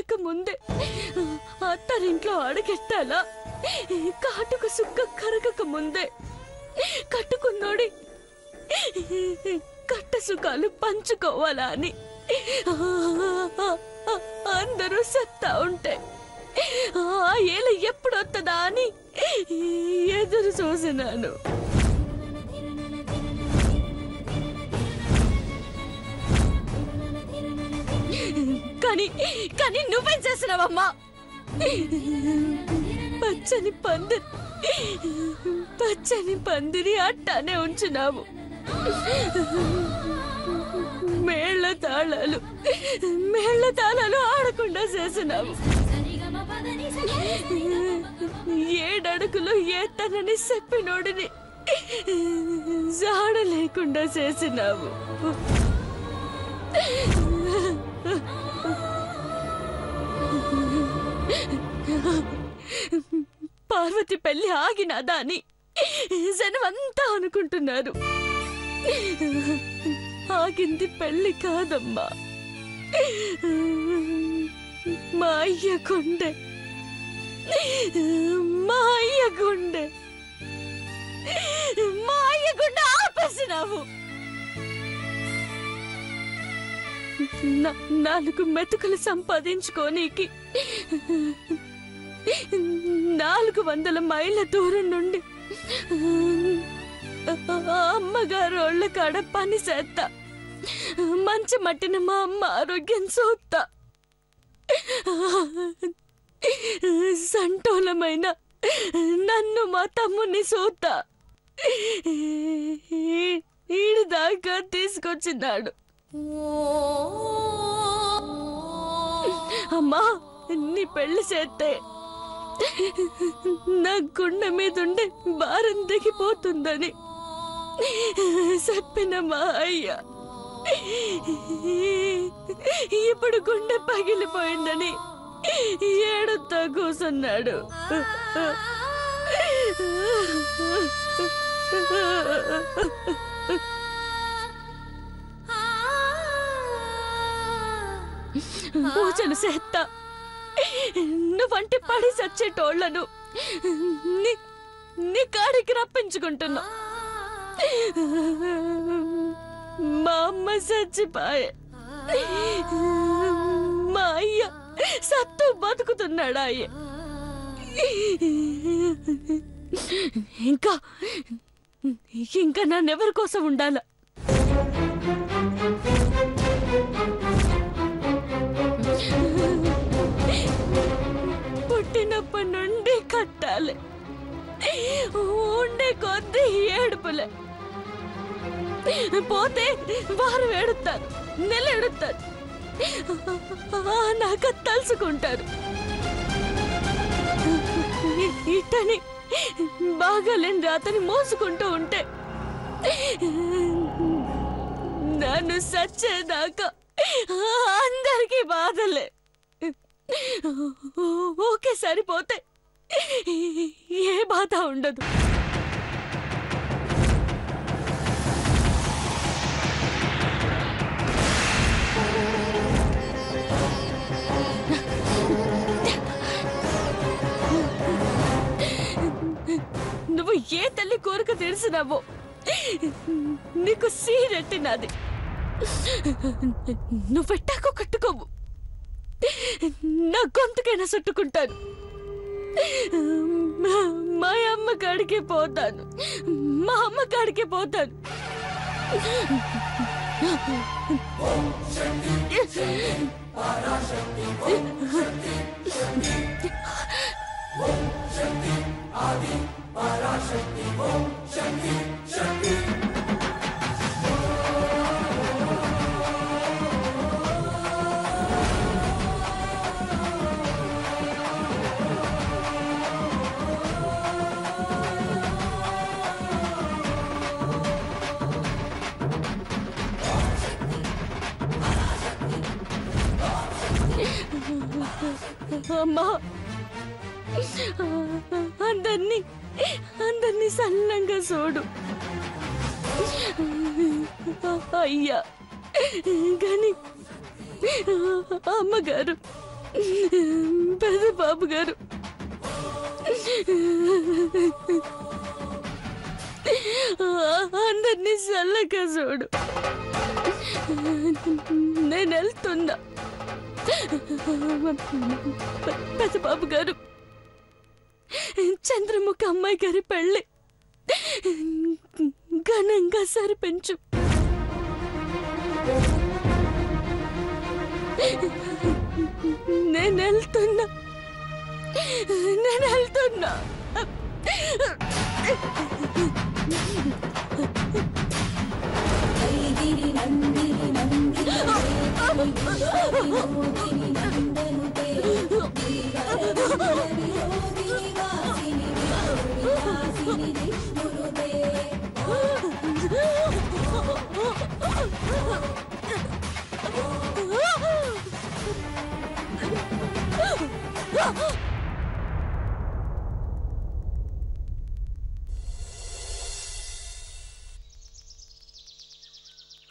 పడక ముందే అత్తరింట్లో అడుగెట్టాలా? కాటుక సుక్క కరగక ముందే కట్టుకున్నోడి కట్ట సుఖాలు పంచుకోవాలా అని అందరూ చెప్తా ఉంటే ఆ ఏళ ఎప్పుడొస్తుందా అని ఎదురు చూసినాను. కానీ కానీ నువ్వేం చేసినావమ్మా? పచ్చని పందిరి అట్టానే ఉంచున్నావు. మేళ్ల తాళాలు ఆడకుండా చేసినావు. 7 అడుగులు ఎత్తనని చెప్పినోడిని జాడ లేకుండా చేసినావు. పార్వతి పెళ్లి ఆగినాదా అని జనమంతా అనుకుంటున్నారు. ఆగింది పెళ్లి కాదమ్మా, మా అయ్య గుండె ఆపేసినావు. 4 మెతుకులు సంపాదించుకోనీకి 400 మైళ్ళ దూరం నుండి అమ్మగారోళ్ళ కాడ పని చేస్తా, మంచి మట్టిన మా అమ్మ ఆరోగ్యం చూస్తా. సంటోలమైన నన్ను మా తమ్ముని చూస్తా ఈడి దాకా తీసుకొచ్చినాడు. అమ్మా, నీ పెళ్లి చేస్తే నా గుండె మీదుండే భారం దిగిపోతుందని చెప్పిన మా అయ్య ఇప్పుడు గుండె పగిలిపోయిందని ఏడుతో కూసున్నాడు. పూజలు చేస్తా, నువ్వంటే పడి చచ్చేటోళ్లను నీ కాడికి రప్పించుకుంటున్నా. మా అమ్మ చచ్చిపోయే, మా అయ్య సత్తు బతుకుతున్నాడా? ఇంకా ఇంకా నన్నెవరి కోసం ఉండాల? పుట్టినప్పటి నుండి కట్టాలి, ఉండే కొద్ది ఏడుపులే. పోతే వారు ఏడుతారు, నెల ఏడుతారు, నాకు తలుసుకుంటారు. ఇట్టని బాగాలేని రాతని మోసుకుంటూ ఉంటే నన్ను సచ్చేదాకా అందరికీ బాధలే. ఓకే, సరిపోతే ఏ బాధ ఉండదు. నువ్వు ఏ తల్లి కోరిక తీర్చినావో నీకు సీరెట్టినది. నువ్వెట్టాకో కట్టుకోవు, నా గొంతుకైనా చుట్టుకుంటాను. మా అమ్మ కాడికే పోతాను, మా అమ్మ కాడికే పోతాను. అమ్మా, అందరినీ సన్నంగా చూడు. అయ్యా, కానీ అమ్మగారు పెద్ద బాబు గారు అందరినీ చల్లగా చూడు. నేను వెళ్తున్నా. పెద్ద బాబు గారు, చంద్రముఖ అమ్మాయి గారి పెళ్ళి ఘనంగా సరిపించు. నేను వెళ్తున్నా.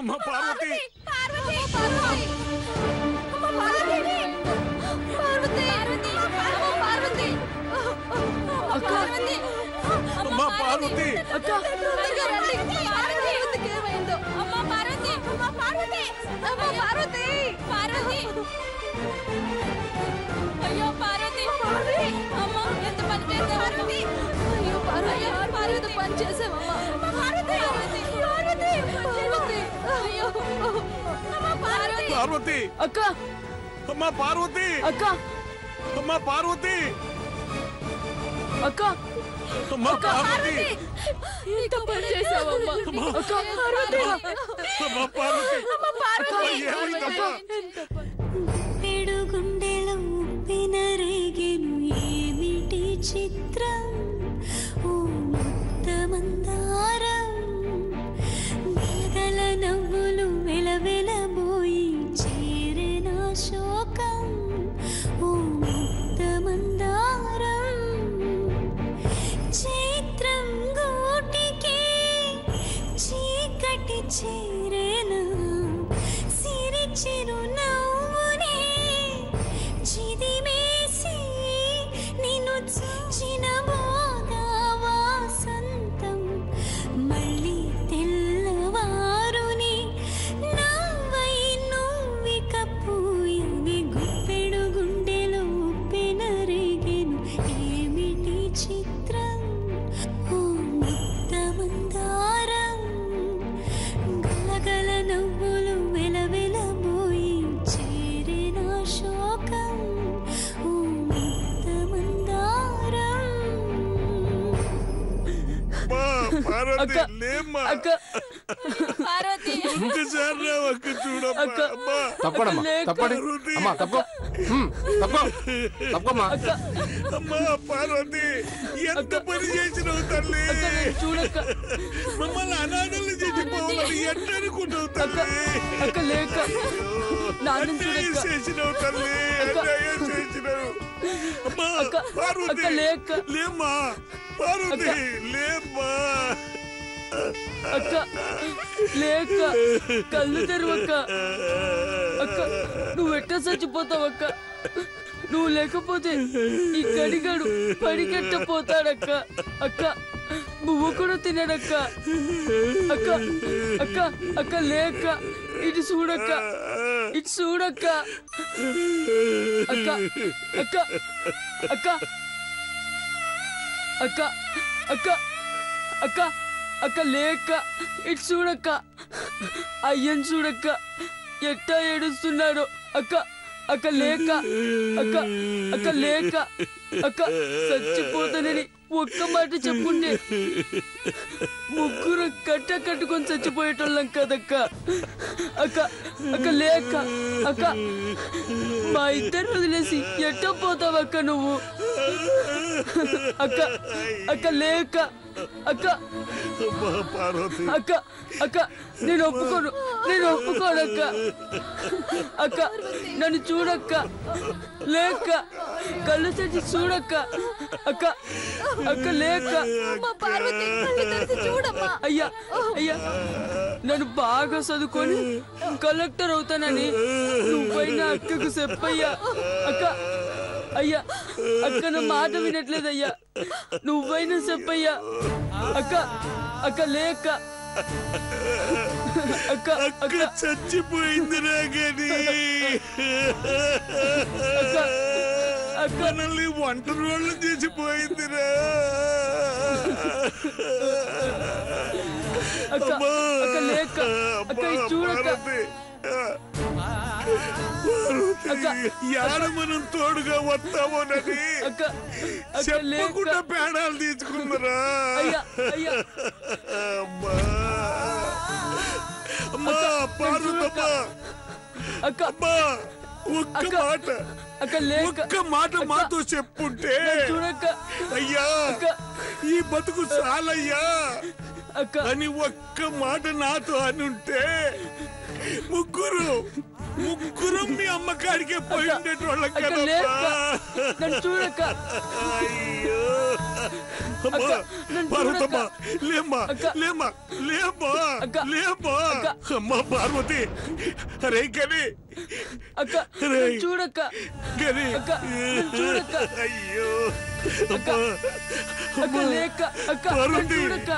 అమ్మా పార్వతి, అమ్మా పార్వతి, అయ్యో పార్వతి, అమ్మ ఎంత పని చేసావు? అయ్యో పార్వతి, పని చేసావమ్మా. పార్వతి అక్క, అమ్మా పార్వతి, అక్క, అమ్మా పార్వతి, అక్క, అమ్మా పార్వతి, ఎంత పని చేసావమ్మా? అక్క పార్వతి, అమ్మా పార్వతి, ఏమైందమ్మా? పెడుగుండెలో ఉప్పినరేగెను ఏమిటి చిత్రం, ఓ ముత్తమందారం, వెలగల నవ్వులు వెలవెలబోయి చేరెన శోకం, ఓ ముత్తమందారం, చైత్రం గూటికి చీకటి చేరెన సిరి చిరు నవ్వునే చిదిమేసి నిన్ను చూచిన మోదా వాసంతం, మళ్ళీ తెల్లవారుని నవ్వై నువ్వికపోయని గుప్పెడు గుండెలో పెనరేగెను ఏమిటి చిత్రం, ఓ ముత్తమందారం, గలగల నవ్వులు వెలవెలబోయి చేరెన శోకం, ఓ ముత్తమందారం. అమ్మా పార్వతి, లేమ్మా. పార్వతి, ఇంకసారి రా అక్క, చూడమ్మా. అమ్మా తప్పడమ్మా, తప్పండి అమ్మా, తప్ప తప్పమ్మా. అమ్మా పార్వతి, ఎంత పని చేసినావు తల్లి? చూడక్క, మమ్మల్ని అనాథలు చేసిపోవాలని ఎట్లా అనుకుంటావు తల్లి? అక్క లేక అన్యాయం చేసినావు తల్లి, అన్యాయం చేసినావు. అమ్మా పార్వతి, లేక లేమ్మా పార్వతి, లేమ్మా. అక్క లేక కళ్ళు తెరువక్క. అక్క నువ్వు ఎట్టా చచ్చిపోతావక్క. నువ్వు లేకపోతే ఈ గడిగడు పడిగట్టపోతాడక్క. అక్క నువ్వు కూడా తినడక్క. అక్క అక్క అక్క లేక ఇటు చూడక్క, ఇటు చూడక్క. అక్క అక్క అక్క అక్క అక్క అక్క అక్క లేక ఇటు చూడక్క. అయ్యని చూడక్క ఎట్టా ఏడుస్తున్నాడో. అక్క అక్క లేక అక్క అక్క లేక అక్క చచ్చిపోతానని ఒక్క మాట చెప్పుండే ముగ్గురు కట్టుకొని చచ్చిపోయేటోళ్ళం కదక్క. అక్క అక్క లేక అక్క మా ఇద్దరు వదిలేసి ఎట్ట పోతావక్క నువ్వు? అక్క అక్క లేక అక్క అమ్మా పార్వతి అక్క అక్క నేను ఒప్పుకోను అక్క అక్క నన్ను చూడక్క లేక కళ్ళు తెచ్చి చూడక్క అక్క అక్క లేక అయ్యా అయ్యా నన్ను బాగా చదువుకొని కలెక్టర్ అవుతానని నువ్వైనా అక్కకు చెప్పయ్యా అక్క అయ్యా అక్క నా మాట వినట్లేదయ్యా నువ్వైనా చెప్పయ్యా అక్క అక్క లేక అక్క అక్క చచ్చిపోయిందిరా గని అక్క మనల్ని ఒంటరి వాళ్ళు చేసిపోయిందిరా అక్క అక్క లేక అక్క చూడక్క యాడ మనం తోడుగా వస్తామోనని అక్క చెప్పకుండా ప్రాణాలు తీసుకున్నారా అమ్మా పార్వతమ్మా అక్క అమ్మా ఒక్క మాట మాతో చెప్పుంటే చూడక్క అయ్యా ఈ బతుకు చాలయ్యా అని ఒక్క మాట నాతో అనుంటే ముగ్గురు మీ అమ్మకాడికే పోయి ఉండేటోళ్ళం కదా చూడక్క అయ్యో పార్వతమ్మా లేమ్మా లేమ్మా లేమ్మా లేమ్మా అమ్మా పార్వతి అరే గని చూడక్క గని చూడక్క అయ్యో అక్క లేక అక్క చూడక్క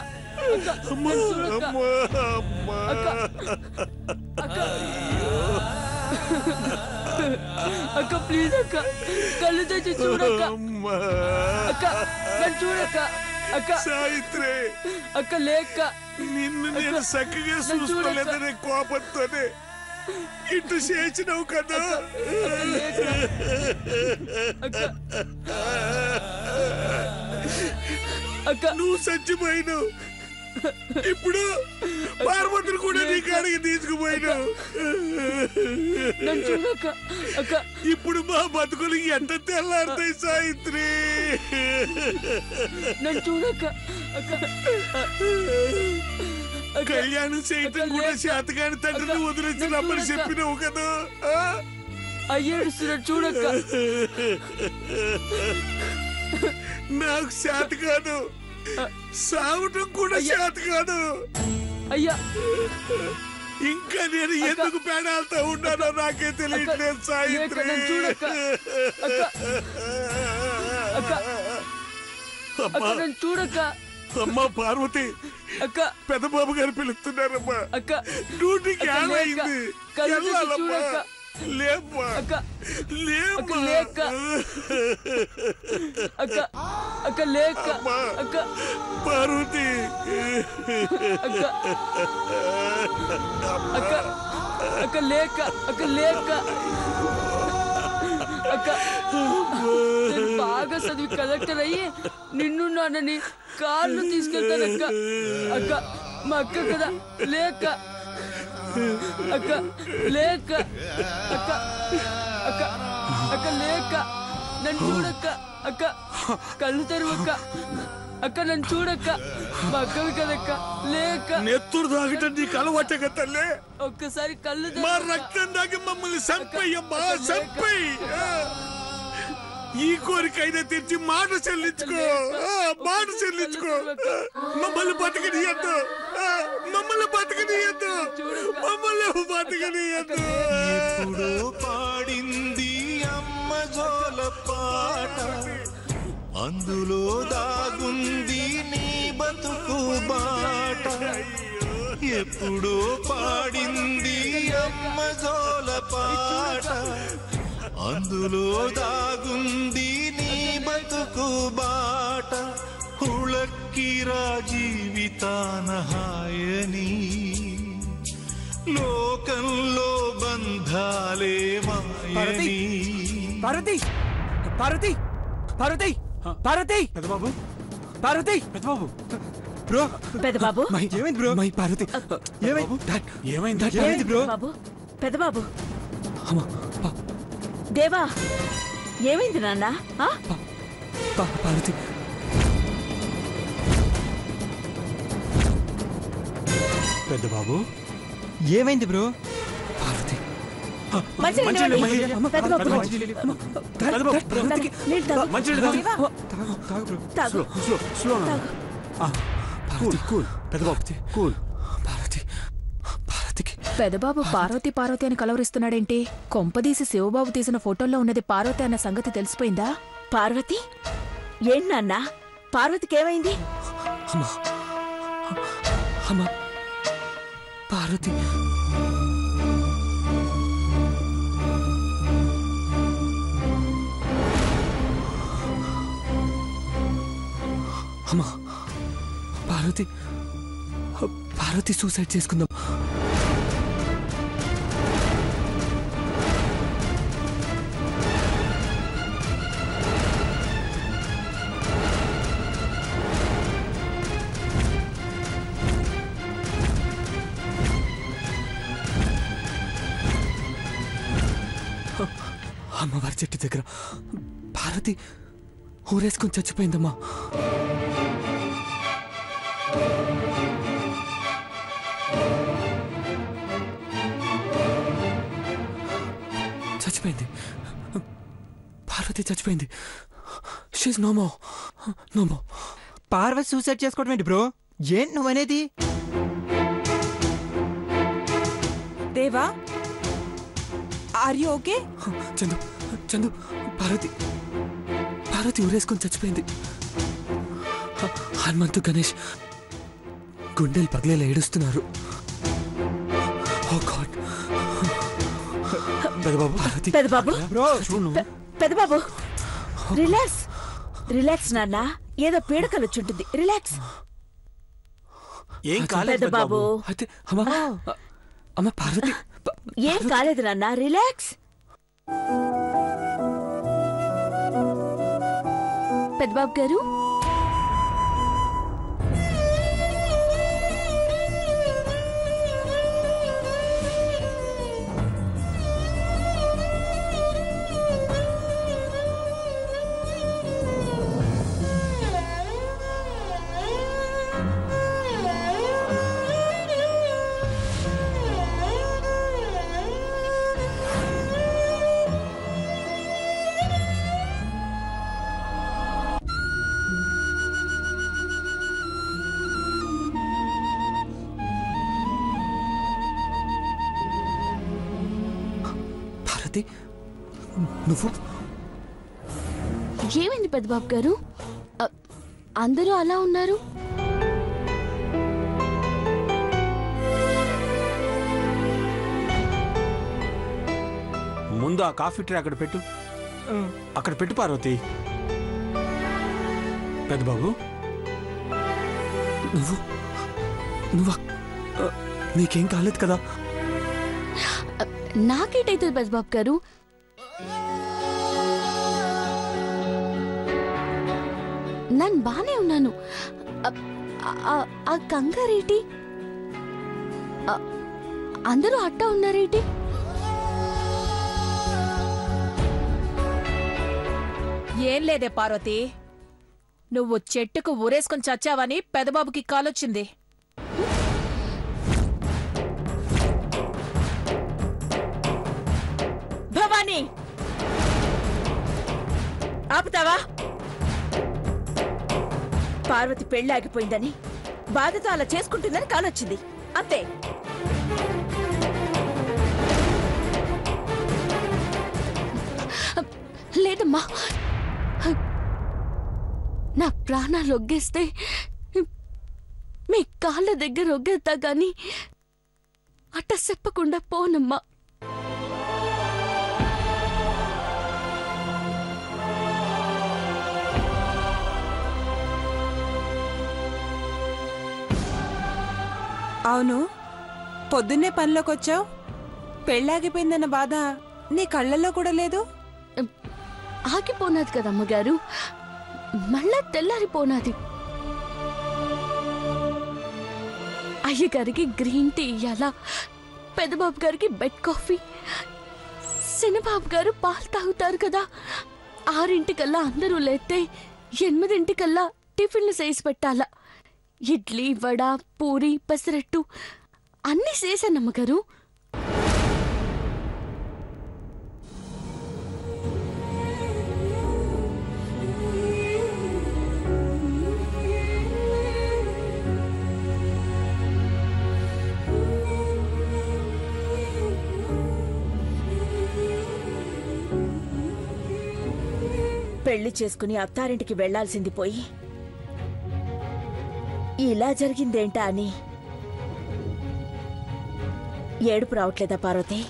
అమ్మా అమ్మా అమ్మా అక్క ప్లీజ్ అక్క కళ్ళు తెచ్చి చూడక్క అక్క చూడక్క అక్క సాయిత్రి అక్క లేక నిన్ను నేను చక్కగా చూసుకోలేదనే కోపంతోనే ఇటు చేసినావు కదా అక్క నువ్వు చచ్చిపోయినావు ఇప్పుడు పార్వతిని కూడా నీ కాడికి తీసుకుపోయినావు ఇప్పుడు మా బతుకులు ఎంత తెల్లారుతాయి సాయిత్రి కళ్యాణం చేయటం కూడా చేతగాని తండ్రిని వదిలించినప్పుడు చెప్పినావు కదా అయ్యేడుస్తున్నాడు చూడక్క నాకు చేత కాదు సావటం కూడా చేత కాదు అయ్యా ఇంకా నేను ఎందుకు పేడాలతో ఉన్నానో నాకే తెలియట్లేదు సాయిత్రి చూడక్క అమ్మా పార్వతి అక్క పెద్దబాబు గారు పిలుస్తున్నారమ్మా అక్క డ్యూటీకి ఏమైంది వెళ్ళాలమ్మా లేమ్మా లేమ్మా లేక అక్క అక్క లేక అక్క పార్వతి అక్క అక్క అక్క లేక అక్క లేక అక్క బాగా చదివి కలెక్టర్ అయ్యి నిన్ను నాన్నని కార్లు తీసుకెళ్తానక్క అక్క మా అక్క కదా లేక అక్క లేక అక్క అక్క అక్క లేక నన్ను చూడక్క అక్క కళ్ళు తెరువక్క అక్క నన్ను చూడక్క మా అక్కవి కదక్క లేక నెత్తురు తాగటం నీకు అలవాటగా తల్లే ఒక్కసారి కళ్ళు మా రక్తం దాగి మమ్మల్ని చంపయ్యమ్మా చంపయ్యి ఈ కోరికైనా తెచ్చి మాట చెల్లించుకో మమ్మల్ని బతకనియద్దు ఎప్పుడో పాడింది అమ్మ జోల పాట అందులో దాగుంది నీ బతుకు బాట ఎప్పుడో పాడింది అమ్మ జోల పాట అందులో దాగుంది నీ బతుకు బాట ಹುಳಕ್ಕಿರಾ జీవితాన హాయని లోకంలో బంధాలే మాయని పార్వతి పార్వతి పార్వతి పార్వతి పెద్దబాబు పార్వతి పెద్దబాబు బ్రో పెద్దబాబు ఏమైంది బ్రో మై పార్వతి ఏమైంది బ్రో బాబు పెద్దబాబు అమ్మా దేవా ఏమైంది నాన్న పార్వతి పెద్ద బాబు ఏమైంది బ్రో? పార్వతి మంచినీళ్ళు ఇవ్వండి. పెద్ద బాబు. నీళ్ళు తాగు. తాగు. పార్వతికి పెదబాబు పార్వతి పార్వతి అని కలవరిస్తున్నాడేంటి? కొంపదీసి శివబాబు తీసిన ఫోటోల్లో ఉన్నది పార్వతి అన్న సంగతి తెలిసిపోయిందా? పార్వతి ఏంటి నాన్న? పార్వతికి ఏమైంది? అమ్మా పార్వతి అమ్మా పార్వతి పార్వతి సూసైడ్ చేసుకుందాం. అమ్మవారి చెట్టు దగ్గర పార్వతి ఊరేసుకొని చచ్చిపోయిందమ్మా. చచ్చిపోయింది పార్వతి చచ్చిపోయింది. She's no more. Parvati suicide చేసుకోవడం ఏంటి బ్రో? ఏంటి నువ్వనేది? Deva, are you okay? Chandu Chandu Parvati ఊరేసుకొని చచ్చిపోయింది. హనుమంతు గణేష్ గుండెలు పగిలేలా ఏడుస్తున్నారు. Oh God. Peddababu Parvati Peddababu bro Peddababu relax నాన్న. ఏదో పీడకలు వచ్చుంటుంది. రిలాక్స్. ఏం కాలేదు పెద్దబాబు. అయితే అమ్మ పార్వతి ఏం కాలేదు నాన్న. రిలాక్స్. పెద్దబాబు గారు నువ్వు ఏమైంది పెద్దబాబు గారు? అందరూ అలా ఉన్నారు. ముందు ఆ కాఫీ ట్రే అక్కడ పెట్టు. అక్కడ పెట్టు పార్వతి. పెద్దబాబు నువ్వు నీకేం కాలేదు కదా? నాకేటైతుంది పెద్దబాబు గారు? నేను బానే ఉన్నాను. ఆ కంగారేటి? అందరూ అట్టా ఉన్నారేటి? ఏం లేదే పార్వతి, నువ్వు చెట్టుకు ఊరేసుకొని చచ్చావని పెదబాబుకి కాలొచ్చింది. భవానీ, ఆపుతావా? పార్వతి పెళ్ళాగిపోయిందని, బాధతో అలా చేసుకుంటుందని కాలొచ్చింది అంతే. లేదమ్మా, నా ప్రాణాలు ఒగ్గేస్తే మీ కాళ్ళ దగ్గర ఒగ్గేస్తా గాని అట్ట చెప్పకుండా పోనమ్మా. అవును, పొద్దున్నే పనిలోకొచ్చావు. పెళ్ళాగిపోయిందన్న బాధ నీ కళ్ళల్లో కూడా లేదు. ఆగిపోనాది కదమ్మగారు, మళ్ళా తెల్లారిపోనాది. అయ్యగారికి గ్రీన్ టీ ఇయ్యాలా, పెద్దబాబు గారికి బెడ్ కాఫీ, చిన్నబాబు గారు పాలు తాగుతారు కదా. 6 అందరూ లేస్తే 8 టిఫిన్లు చేసి పెట్టాలా. ఇడ్లీ, వడ, పూరి, పెసరట్టు అన్నీ చేశానమ్మగారు. పెళ్లి చేసుకుని అత్తారింటికి వెళ్లాల్సింది పోయి ఇలా జరిగిందేంటా అని ఏడుపు రావట్లేదా పార్వతి?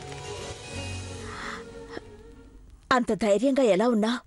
అంత ధైర్యంగా ఎలా ఉన్నా